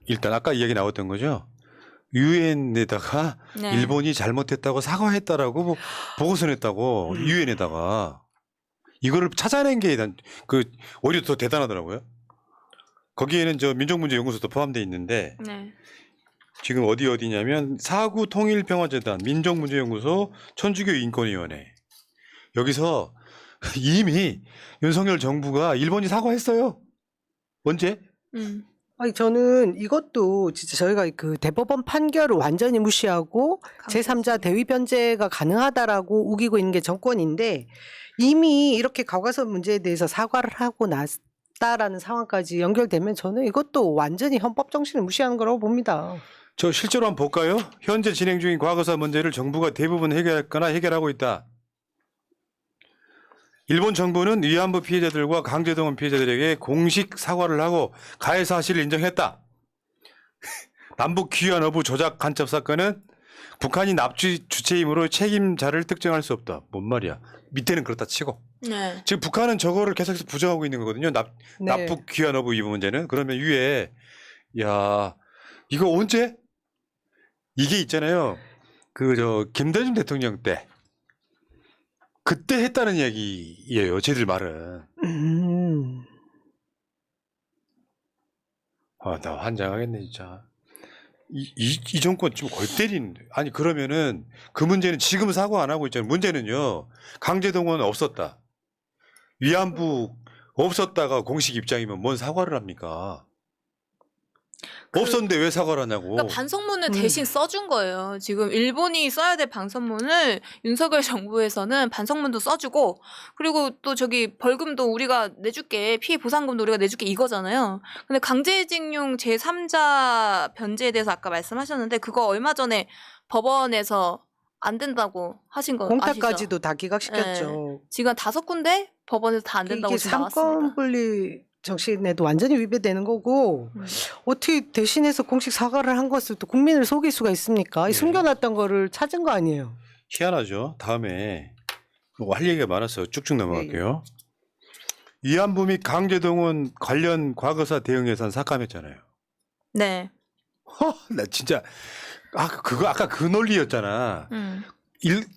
일단 아까 이야기 나왔던 거죠. 유엔에다가 네. 일본이 잘못했다고 사과했다라고 뭐 보고서 냈다고 유엔에다가 이거를 찾아낸 게 그 오히려 더 대단하더라고요. 거기에는 저 민족문제연구소도 포함되어 있는데 네. 지금 어디냐면 사구통일평화재단, 민족문제연구소, 천주교 인권위원회 여기서 이미 윤석열 정부가 일본이 사과했어요. 언제? 아니 저는 이것도 진짜 저희가 그 대법원 판결을 완전히 무시하고 제3자 대위 변제가 가능하다라고 우기고 있는 게 정권인데 이미 이렇게 과거사 문제에 대해서 사과를 하고 났다라는 상황까지 연결되면 저는 이것도 완전히 헌법 정신을 무시하는 거라고 봅니다. 저 실제로 한번 볼까요? 현재 진행 중인 과거사 문제를 정부가 대부분 해결했거나 해결하고 있다. 일본 정부는 위안부 피해자들과 강제동원 피해자들에게 공식 사과를 하고 가해 사실을 인정했다. 남북 귀환 여부 조작 간첩 사건은 북한이 납치 주체이므로 책임자를 특정할 수 없다. 뭔 말이야? 밑에는 그렇다 치고. 네. 지금 북한은 저거를 계속해서 부정하고 있는 거거든요. 네. 납북 귀환 여부 이 문제는. 그러면 위에 야 이거 언제? 이게 있잖아요. 그 저 김대중 대통령 때 그때 했다는 이야기예요. 쟤들 말은. 아, 나 환장하겠네 진짜. 이 정권 좀 골 때리는데. 아니 그러면은 그 문제는 지금 사과 안 하고 있잖아요. 문제는요. 강제동원 없었다. 위안부 없었다가 공식 입장이면 뭔 사과를 합니까? 없었는데 왜 사과를 하냐고. 그러니까 반성문을 대신 써준 거예요. 지금 일본이 써야 될 반성문을 윤석열 정부에서는 반성문도 써주고 그리고 또 저기 벌금도 우리가 내줄게 피해 보상금도 우리가 내줄게 이거잖아요. 근데 강제징용 제3자 변제에 대해서 아까 말씀하셨는데 그거 얼마 전에 법원에서 안 된다고 하신 거 아시죠? 공탁까지도 다 기각시켰죠. 네. 지금 5군데 법원에서 다 안 된다고 이게 지금 나왔습니다. 삼권분리 정신에도 완전히 위배되는 거고 어떻게 대신해서 공식 사과를 한 것을 또 국민을 속일 수가 있습니까? 이 숨겨놨던 거를 찾은 거 아니에요. 희한하죠. 다음에 뭐 할 얘기가 많았어요. 쭉쭉 넘어갈게요. 위안부 및 강제동원 관련 과거사 대응 예산 삭감했잖아요. 네. 나 진짜 그거 아까 그 논리였잖아.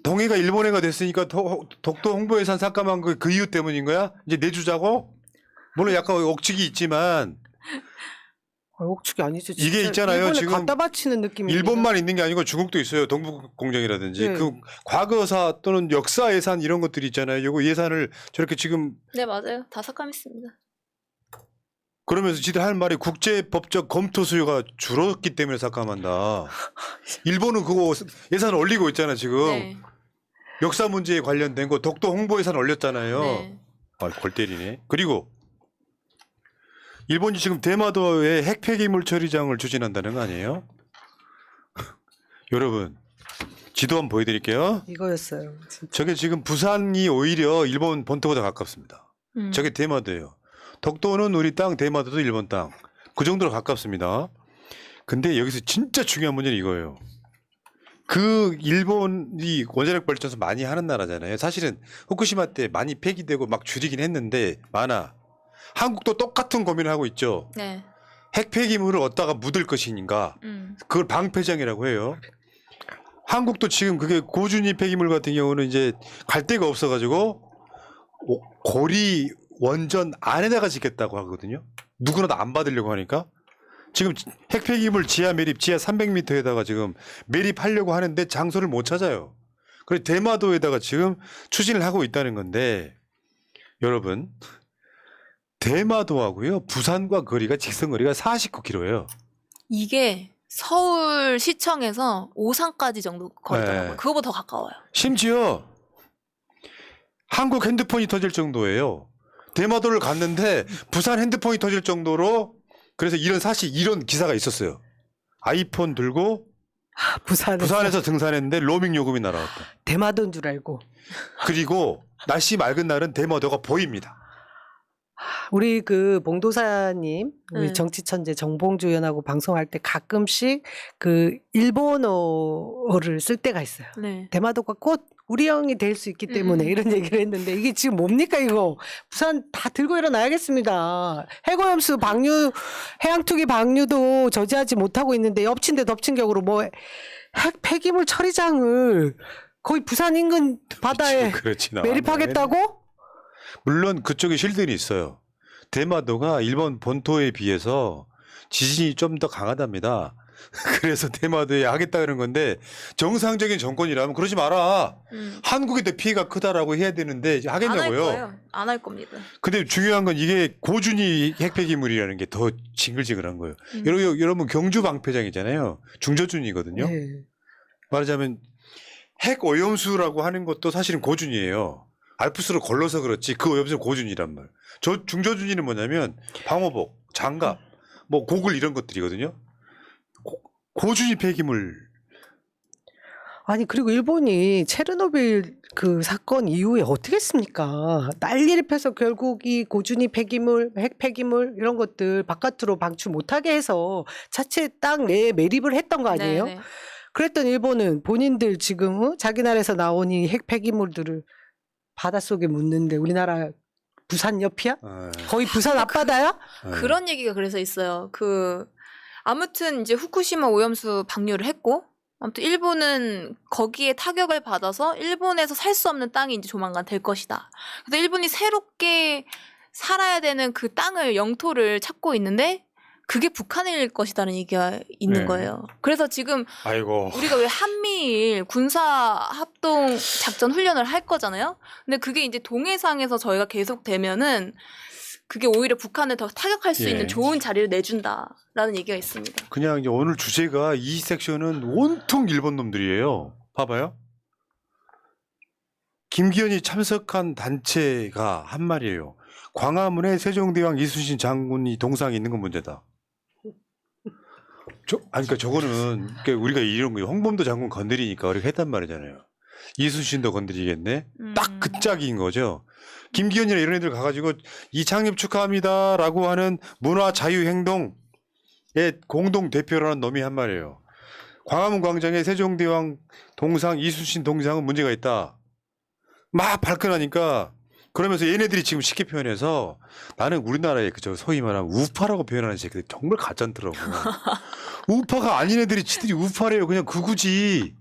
동해가 일본해가 됐으니까 독도 홍보 예산 삭감한 그 이유 때문인 거야? 이제 내주자고? 물론 약간 억측이 있지만 억측이 아니죠. 진짜 이게 있잖아요. 일본에 지금 갖다 바치는 느낌입니다. 일본만 있는 게 아니고 중국도 있어요. 동북공정이라든지 네. 그 과거사 또는 역사 예산 이런 것들이 있잖아요. 요거 예산을 저렇게 지금 네, 맞아요. 다 삭감했습니다. 그러면서 지들 할 말이 국제법적 검토 수요가 줄었기 때문에 삭감한다. 일본은 그거 예산을 올리고 있잖아 지금. 네. 역사 문제에 관련된 거 독도 홍보 예산 올렸잖아요. 네. 아, 골 때리네. 그리고 일본이 지금 대마도에 핵 폐기물 처리장을 추진한다는 거 아니에요? 여러분 지도 한번 보여드릴게요. 이거였어요. 진짜. 저게 지금 부산이 오히려 일본 본토보다 가깝습니다. 저게 대마도예요. 독도는 우리 땅, 대마도도 일본 땅. 그 정도로 가깝습니다. 근데 여기서 진짜 중요한 문제는 이거예요. 그 일본이 원자력 발전소 많이 하는 나라잖아요. 사실은 후쿠시마 때 많이 폐기되고 막 줄이긴 했는데 많아. 한국도 똑같은 고민을 하고 있죠. 네. 핵 폐기물을 어디다가 묻을 것인가. 그걸 방패장이라고 해요. 한국도 지금 그게 고준위 폐기물 같은 경우는 이제 갈 데가 없어가지고 고리 원전 안에다가 짓겠다고 하거든요. 누구나 다 안 받으려고 하니까. 지금 핵 폐기물 지하 매립 지하 300m에다가 지금 매립하려고 하는데 장소를 못 찾아요. 그래서 대마도에다가 지금 추진을 하고 있다는 건데 여러분 대마도하고요 부산과 거리가 직선거리가 49km예요. 이게 서울시청에서 오산까지 정도 거리더라고요. 네. 그거보다 더 가까워요. 심지어 한국 핸드폰이 터질 정도예요. 대마도를 갔는데 부산 핸드폰이 터질 정도로 그래서 이런 기사가 있었어요. 아이폰 들고 부산에서 등산했는데 로밍 요금이 날아왔다. 대마도인 줄 알고. 그리고 날씨 맑은 날은 대마도가 보입니다. 우리 그 봉도사님, 우리 네. 정치천재 정봉주 의원하고 방송할 때 가끔씩 그 일본어를 쓸 때가 있어요. 네. 대마도가 곧 우리 형이 될 수 있기 때문에 이런 얘기를 했는데 이게 지금 뭡니까 이거. 부산 다 들고 일어나야겠습니다. 해고염수 방류, 해양투기 방류도 저지하지 못하고 있는데 엎친 데 덮친 격으로 뭐 핵 폐기물 처리장을 거의 부산 인근 바다에 그렇진 않아요. 매립하겠다고? 물론 그쪽에 실들이 있어요. 대마도가 일본 본토에 비해서 지진이 좀 더 강하답니다. 그래서 대마도에 하겠다 그런 건데 정상적인 정권이라면 그러지 마라. 한국에도 피해가 크다라고 해야 되는데 안 할 하겠냐고요. 거예요. 안 할 겁니다. 근데 중요한 건 이게 고준위 핵폐기물이라는 게 더 징글징글한 거예요. 여러분 경주 방패장이잖아요. 중저준이거든요. 네. 말하자면 핵 오염수라고 하는 것도 사실은 고준이에요. 알프스로 걸러서 그렇지 그 오염수는 고준이란 말. 저 중저준이는 뭐냐면 방호복, 장갑, 뭐 고글 이런 것들이거든요. 고준위 폐기물. 아니 그리고 일본이 체르노빌 그 사건 이후에 어떻게 했습니까? 난리를 펴서 결국 이 고준위 폐기물, 핵 폐기물 이런 것들 바깥으로 방출 못하게 해서 자체 땅 내에 매립을 했던 거 아니에요? 네네. 그랬던 일본은 본인들 지금 자기 나라에서 나온 이 핵 폐기물들을 바닷속에 묻는데 우리나라 부산 옆이야? 거의 부산 앞바다야? 그런 얘기가 그래서 있어요. 아무튼 이제 후쿠시마 오염수 방류를 했고, 아무튼 일본은 거기에 타격을 받아서 일본에서 살 수 없는 땅이 이제 조만간 될 것이다. 그래서 일본이 새롭게 살아야 되는 그 땅을 영토를 찾고 있는데 그게 북한일 것이다는 얘기가 있는 네. 거예요. 그래서 지금 아이고. 우리가 왜 한미일 군사 합동 작전 훈련을 할 거잖아요. 근데 그게 이제 동해상에서 저희가 계속 되면은 그게 오히려 북한을 더 타격할 수 예. 있는 좋은 자리를 내준다라는 얘기가 있습니다. 그냥 이제 오늘 주제가 이 섹션은 온통 일본 놈들이에요. 봐봐요. 김기현이 참석한 단체가 한 말이에요. 광화문에 세종대왕 이순신 장군이 동상이 있는 건 문제다. 그러니까 저거는 그러니까 우리가 이런 거예요. 홍범도 장군 건드리니까 우리가 했단 말이잖아요. 이순신도 건드리겠네. 딱 그 짝인 거죠. 김기현이나 이런 애들 가가지고 이 창립 축하합니다라고 하는 문화자유행동의 공동 대표라는 놈이 한 말이에요. 광화문 광장에 세종대왕 동상 이순신 동상은 문제가 있다. 막 발끈하니까 그러면서 얘네들이 지금 쉽게 표현해서 나는 우리나라의 그저 소위 말하면 우파라고 표현하는 새끼들 정말 가짠더라고. 우파가 아닌 애들이 지들이 우파래요. 그냥 그구지.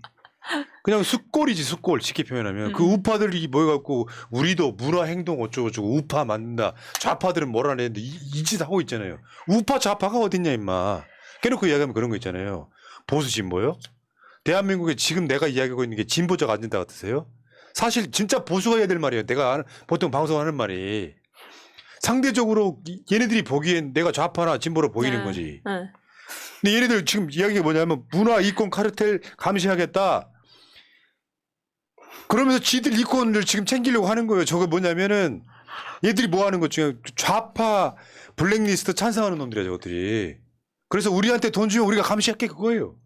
그냥 숫골이지 숫골 쉽게 표현하면 그 우파들이 모여갖고 우리도 문화 행동 어쩌고저쩌고 우파 만든다. 좌파들은 뭐라 내는데 이 짓 하고 있잖아요. 우파 좌파가 어딨냐 임마. 깨놓고 이야기하면 그런 거 있잖아요. 보수 진보요? 대한민국에 지금 내가 이야기하고 있는 게 진보적 아젠다 같으세요? 사실 진짜 보수가 해야 될 말이에요. 내가 보통 방송하는 말이 상대적으로 얘네들이 보기엔 내가 좌파나 진보로 보이는 거지. 네. 근데 얘네들 지금 이야기가 뭐냐면 문화 이권 카르텔 감시하겠다. 그러면서 지들 이권을 지금 챙기려고 하는 거예요. 저거 뭐냐면은 얘들이 뭐 하는 것 중에 좌파 블랙리스트 찬성하는 놈들이야 저것들이. 그래서 우리한테 돈 주면 우리가 감시할게 그거예요.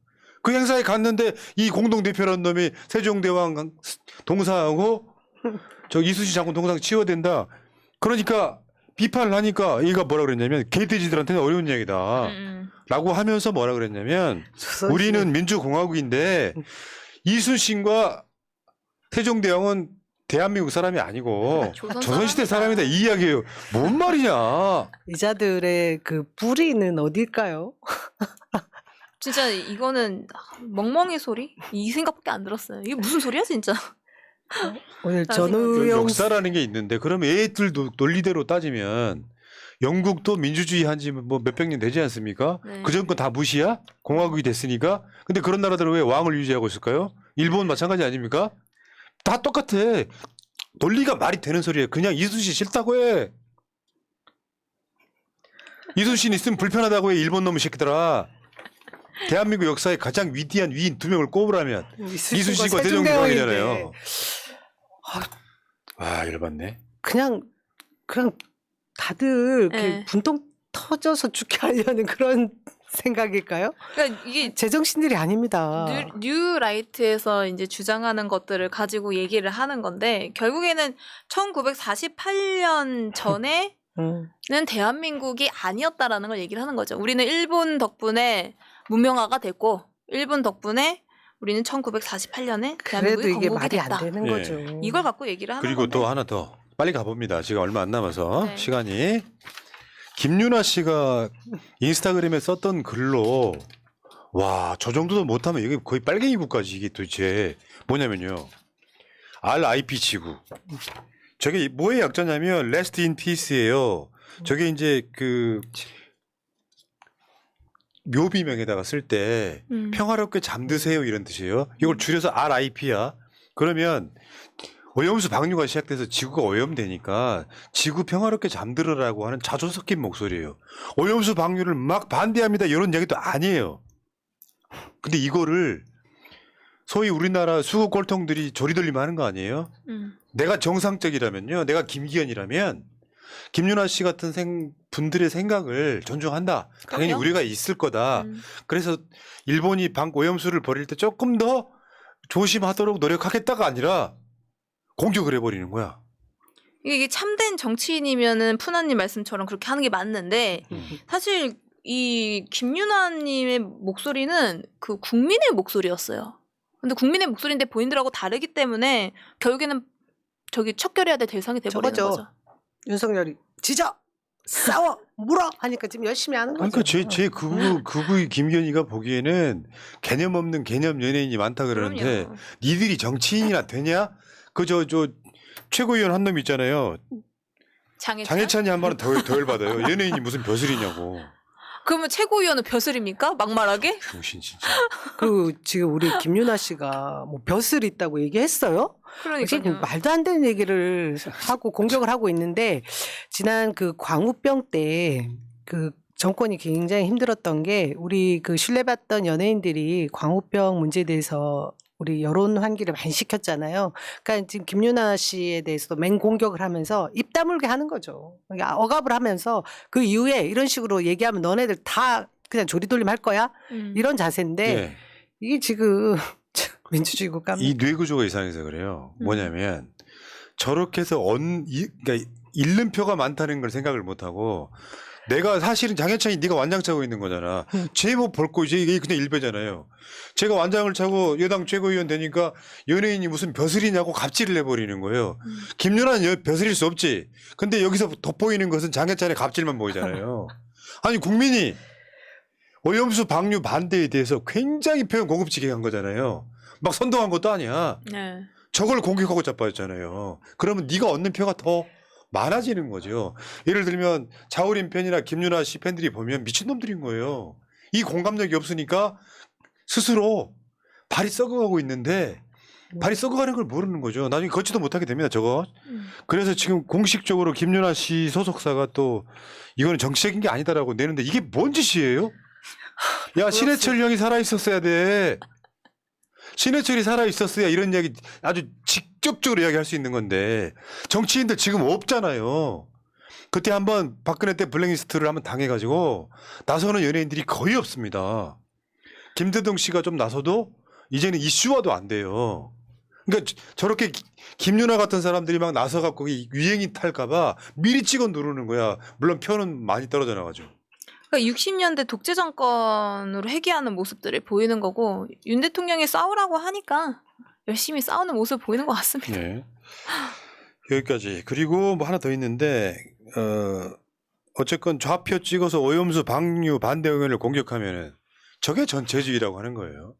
그 행사에 갔는데 이 공동대표라는 놈이 세종대왕 동상하고 저 이순신 장군 동상 치워댄다. 그러니까 비판을 하니까 얘가 뭐라 그랬냐면 개돼지들한테는 어려운 얘기다. 라고 하면서 뭐라 그랬냐면 우리는 민주공화국인데 이순신과 세종대왕은 대한민국 사람이 아니고 조선시대 사람이다 이 이야기예요. 뭔 말이냐. 이자들의 그 뿌리는 어딜까요? 진짜 이거는 멍멍이 소리? 이 생각밖에 안 들었어요. 이게 무슨 소리야 진짜? 오늘 그 전우영 역사라는 게 있는데 그러면 애들도 논리대로 따지면 영국도 민주주의 한지 뭐 몇백 년 되지 않습니까? 네. 그 정권 다 무시야? 공화국이 됐으니까. 근데 그런 나라들은 왜 왕을 유지하고 있을까요? 일본 마찬가지 아닙니까? 다 똑같아. 논리가 말이 되는 소리예요. 그냥 이순신 싫다고 해. 이순신 있으면 불편하다고 해. 일본 놈의 새끼들아. 대한민국 역사의 가장 위대한 위인 두 명을 꼽으라면 이순신과 세종대왕이잖아요. 아, 열받네. 그냥 다들 네. 이렇게 분통 터져서 죽게 하려는 그런 생각일까요? 그러니까 이게 제정신들이 아닙니다. 뉴라이트에서 이제 주장하는 것들을 가지고 얘기를 하는 건데 결국에는 1948년 전에 는 대한민국이 아니었다라는 걸 얘기를 하는 거죠. 우리는 일본 덕분에 문명화가 됐고 일본 덕분에 우리는 1948년에 그래도 대한민국이 이게 건국이 말이 됐다. 안 되는 예. 거죠. 이걸 갖고 얘기를 하는 그리고 건데. 또 하나 더 빨리 가봅니다. 지금 얼마 안 남아서 네. 시간이. 김윤아 씨가 인스타그램에 썼던 글로 와, 저 정도도 못하면 이게 거의 빨갱이 국가지 이게 도대체 뭐냐면요. RIP 지구. 저게 뭐의 약자냐면 Rest in Peace예요. 저게 이제 그 묘비명에다가 쓸 때 평화롭게 잠드세요 이런 뜻이에요. 이걸 줄여서 RIP야. 그러면 오염수 방류가 시작돼서 지구가 오염되니까 지구 평화롭게 잠들으라고 하는 자조 섞인 목소리예요. 오염수 방류를 막 반대합니다 이런 얘기도 아니에요. 근데 이거를 소위 우리나라 수국 꼴통들이 조리돌림 하는 거 아니에요? 내가 정상적이라면요. 내가 김기현이라면 김윤아 씨 같은 분들의 생각을 존중한다. 당연히 그럼요. 우리가 있을 거다. 그래서 일본이 오염수를 버릴 때 조금 더 조심하도록 노력하겠다가 아니라 공격을 해버리는 거야. 이게 참된 정치인이면은 푸나님 말씀처럼 그렇게 하는 게 맞는데 사실 이 김윤아님의 목소리는 그 국민의 목소리였어요. 근데 국민의 목소리인데 본인들하고 다르기 때문에 결국에는 저기 척결해야 될 대상이 돼버리는 저거죠. 거죠. 윤석열이 지져 싸워 물어 하니까 지금 열심히 하는 거죠. 그러니까 제 극우 김기현이가 보기에는 개념 없는 개념 연예인이 많다 그러는데 그럼요. 니들이 정치인이나 되냐? 그 저 최고위원 한 놈 있잖아요. 장해찬이 한 말은 더 열받아요. 연예인이 무슨 벼슬이냐고. 그러면 최고위원은 벼슬입니까? 막말하게? 정신 진짜. 그 지금 우리 김윤아 씨가 뭐 벼슬 있다고 얘기했어요? 지금 그러니까요. 말도 안 되는 얘기를 하고 공격을 하고 있는데 지난 그 광우병 때 그 정권이 굉장히 힘들었던 게 우리 그 신뢰받던 연예인들이 광우병 문제에 대해서 우리 여론 환기를 많이 시켰잖아요. 그러니까 지금 김윤아 씨에 대해서도 맹공격을 하면서 입 다물게 하는 거죠. 그러니까 억압을 하면서 그 이후에 이런 식으로 얘기하면 너네들 다 그냥 조리돌림 할 거야? 이런 자세인데 예. 이게 지금 민주주의 국가입니다. 이 뇌구조가 이상해서 그래요. 뭐냐면 저렇게 해서 그러니까 잃는 표가 많다는 걸 생각을 못하고 내가 사실은 장해찬이 네가 완장 차고 있는 거잖아. 제목 벌고 이제 이게 그냥 일배잖아요. 제가 완장을 차고 여당 최고위원 되니까 연예인이 무슨 벼슬이냐고 갑질을 해버리는 거예요. 김윤아는 벼슬일 수 없지. 근데 여기서 돋보이는 것은 장해찬의 갑질만 보이잖아요. 아니 국민이 오염수 방류 반대에 대해서 굉장히 표현 공급지게 한 거잖아요. 막 선동한 것도 아니야. 네. 저걸 공격하고 자빠졌잖아요. 그러면 네가 얻는 표가 더 많아지는 거죠. 예를 들면 자우림 팬이나 김윤아 씨 팬들이 보면 미친놈들인 거예요. 이 공감력이 없으니까 스스로 발이 썩어가고 있는데 발이 썩어가는 걸 모르는 거죠. 나중에 걷지도 못하게 됩니다. 저거. 그래서 지금 공식적으로 김윤아 씨 소속사가 또 이거는 정치적인 게 아니다라고 내는데 이게 뭔 짓이에요? 야 신해철 형이 살아있었어야 돼. 신해철이 살아있었어야 이런 이야기 아주 직접적으로 이야기할 수 있는 건데 정치인들 지금 없잖아요. 그때 한번 박근혜 때 블랙리스트를 한번 당해가지고 나서는 연예인들이 거의 없습니다. 김대동 씨가 좀 나서도 이제는 이슈화도 안 돼요. 그러니까 저렇게 김윤아 같은 사람들이 막 나서갖고 유행이 탈까봐 미리 찍어 누르는 거야. 물론 표는 많이 떨어져 나가죠. 그러니까 60년대 독재 정권으로 회귀하는 모습들을 보이는 거고 윤 대통령이 싸우라고 하니까 열심히 싸우는 모습을 보이는 것 같습니다. 네. 여기까지. 그리고 뭐 하나 더 있는데 어쨌건 좌표 찍어서 오염수 방류 반대 의견을 공격하면은 저게 전체주의라고 하는 거예요.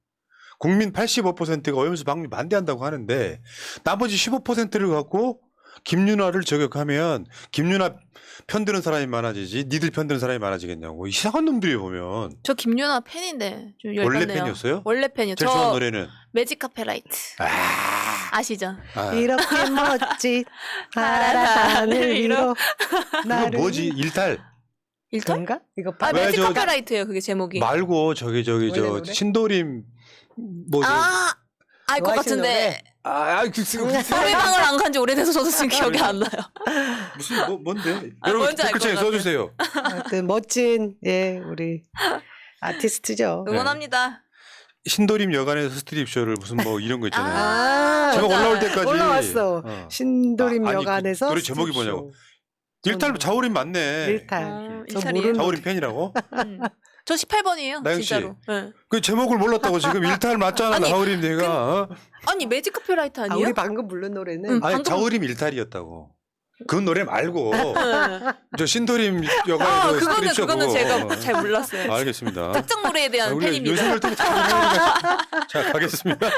국민 85%가 오염수 방류 반대한다고 하는데 나머지 15%를 갖고 김윤아를 저격하면 김윤아 편드는 사람이 많아지지 니들 편드는 사람이 많아지겠냐고. 이상한 놈들이 보면. 저 김윤아 팬인데 좀 열받네요. 원래 팬이었어요? 원래 팬이요. 제일 좋아하는 저 노래는 매직 카페 라이트 아시죠? 이렇게 멋진 파란 하늘 위로 이거 나를 뭐지? 일탈 일탈? 그런가? 이거 아 왜 매직 저- 카페 라이트예요. 그게 제목이. 말고 저기 원래 저 노래? 신도림 뭐 알 것 좋아하시는 같은데 노래방을 안 간 지 오래돼서 저도 지금 기억이 안 나요. 무슨 뭔데? 아, 여러분 뭔지 알것 댓글창에 같아요. 써주세요. 하여튼 멋진 우리 아티스트죠. 응원합니다. 신도림 여관에서 스트립 쇼를 무슨 뭐 이런 거 있잖아요. 아, 제목 맞아. 올라올 때까지 올라왔어. 신도림 아니, 여관에서 그 노래 제목이 스트릿쇼. 뭐냐고. 일탈 자우림 맞네. 일탈. 저 일탈이에요? 모르는 자우림 팬이라고? 저 18번이에요. 나영 씨. 진짜로. 네. 그 제목을 몰랐다고 지금 일탈 맞잖아. 아니, 자우림 내가. 아니 매직 카피라이트 아, 아니에요? 우리 방금 부른 노래는 응. 아니 방금- 자우림 일탈이었다고. 그 노래 말고 네. 저 신도림 아, 여가의 그 그거는 스크립쇼고. 제가 잘 몰랐어요. 알겠습니다. 특정 노래에 대한 우리 팬입니다. 요즘을 또 자 가겠습니다.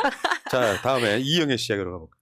자 다음에 이영애 씨 이야기로 가볼까요?